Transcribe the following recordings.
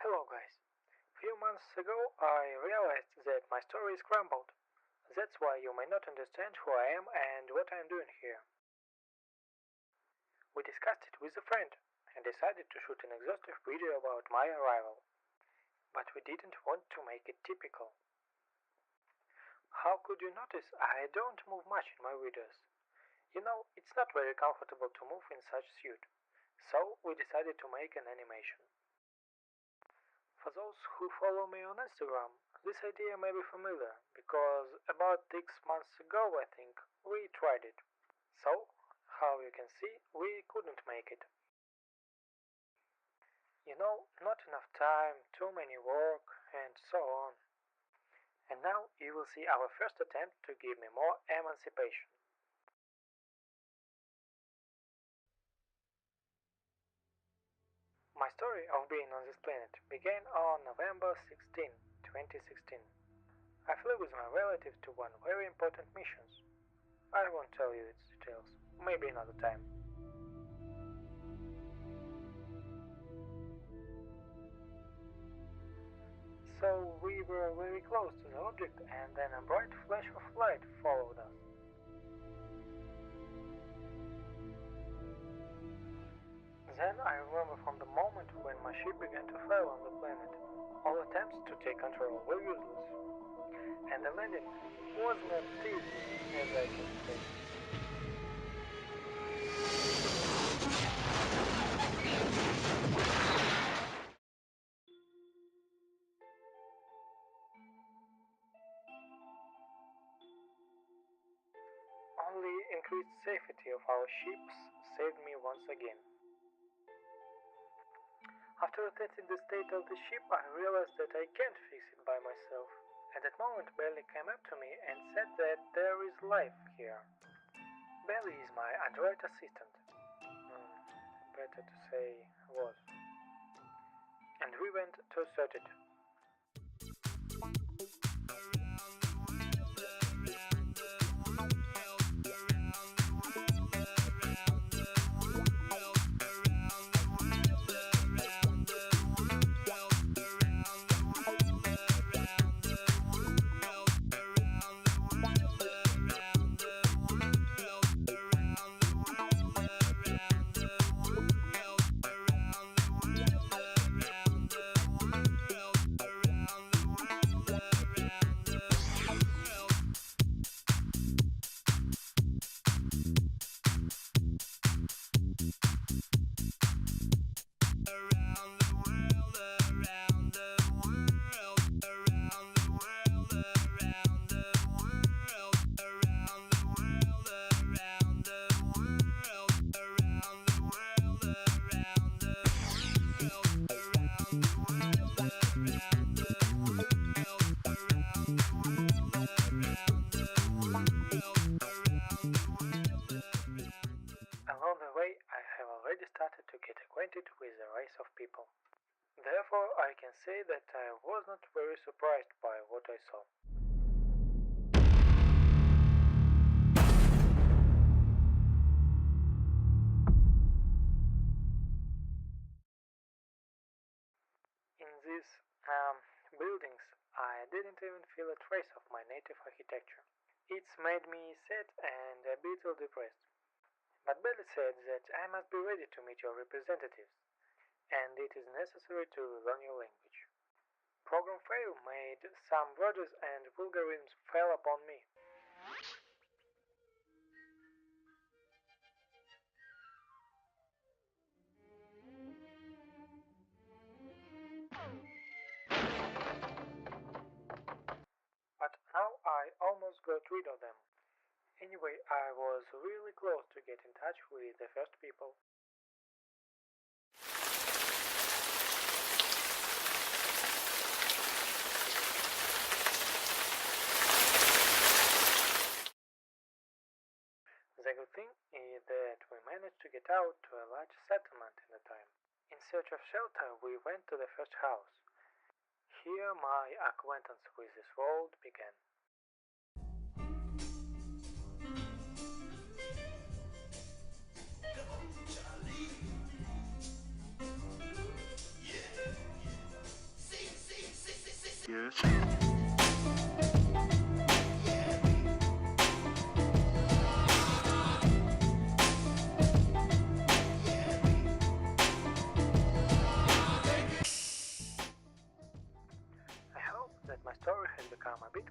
Hello guys. Few months ago I realized that my story is crumbled. That's why you may not understand who I am and what I am doing here. We discussed it with a friend and decided to shoot an exhaustive video about my arrival. But we didn't want to make it typical. How could you notice I don't move much in my videos? It's not very comfortable to move in such suit. So we decided to make an animation. For those who follow me on Instagram, this idea may be familiar because about 6 months ago I think we tried it. So, how you can see, we couldn't make it. Not enough time, too many work, and so on. And now you will see our first attempt to give me more emancipation. My story of being on this planet began on November 16, 2016. I flew with my relatives to one very important mission. I won't tell you its details, maybe another time. So we were very close to the object and then a bright flash of light followed us. Then I remember from the moment when my ship began to fail on the planet. All attempts to take control were useless. And the landing was not easy, as I can say. Only increased safety of our ships saved me once again. After testing the state of the ship, I realized that I can't fix it by myself. At that moment, Belly came up to me and said that there is life here. Belly is my Android assistant. Better to say was. And we went to search it. Along the way, I have already started to get acquainted with the race of people. Therefore, I can say that I was not very surprised by what I saw. In these buildings, I didn't even feel a trace of my native architecture. It's made me sad and a bit depressed. But Belly said that I must be ready to meet your representatives, and it is necessary to learn your language. Program fail made some words and vulgarisms fell upon me. But now I almost got rid of them. Anyway, I was really close to get in touch with the first people. The good thing is that we managed to get out to a large settlement in the time. In search of shelter, we went to the first house. Here my acquaintance with this world began.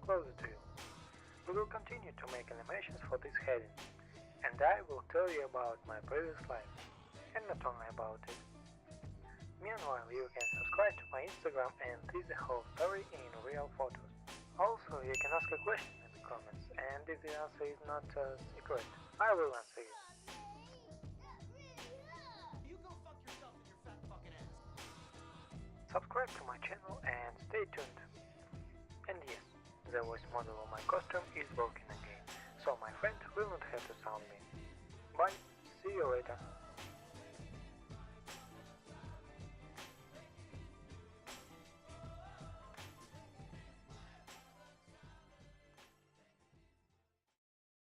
closer to you. We will continue to make animations for this heading, and I will tell you about my previous life, and not only about it. Meanwhile, you can subscribe to my Instagram and see the whole story in real photos. Also, you can ask a question in the comments, and if the answer is not secret, I will answer you. You go fuck yourself in your fat fucking ass. Subscribe to my channel and stay tuned. And yes, the voice model of my costume is working again, so my friend will not have to sound me. Bye, see you later.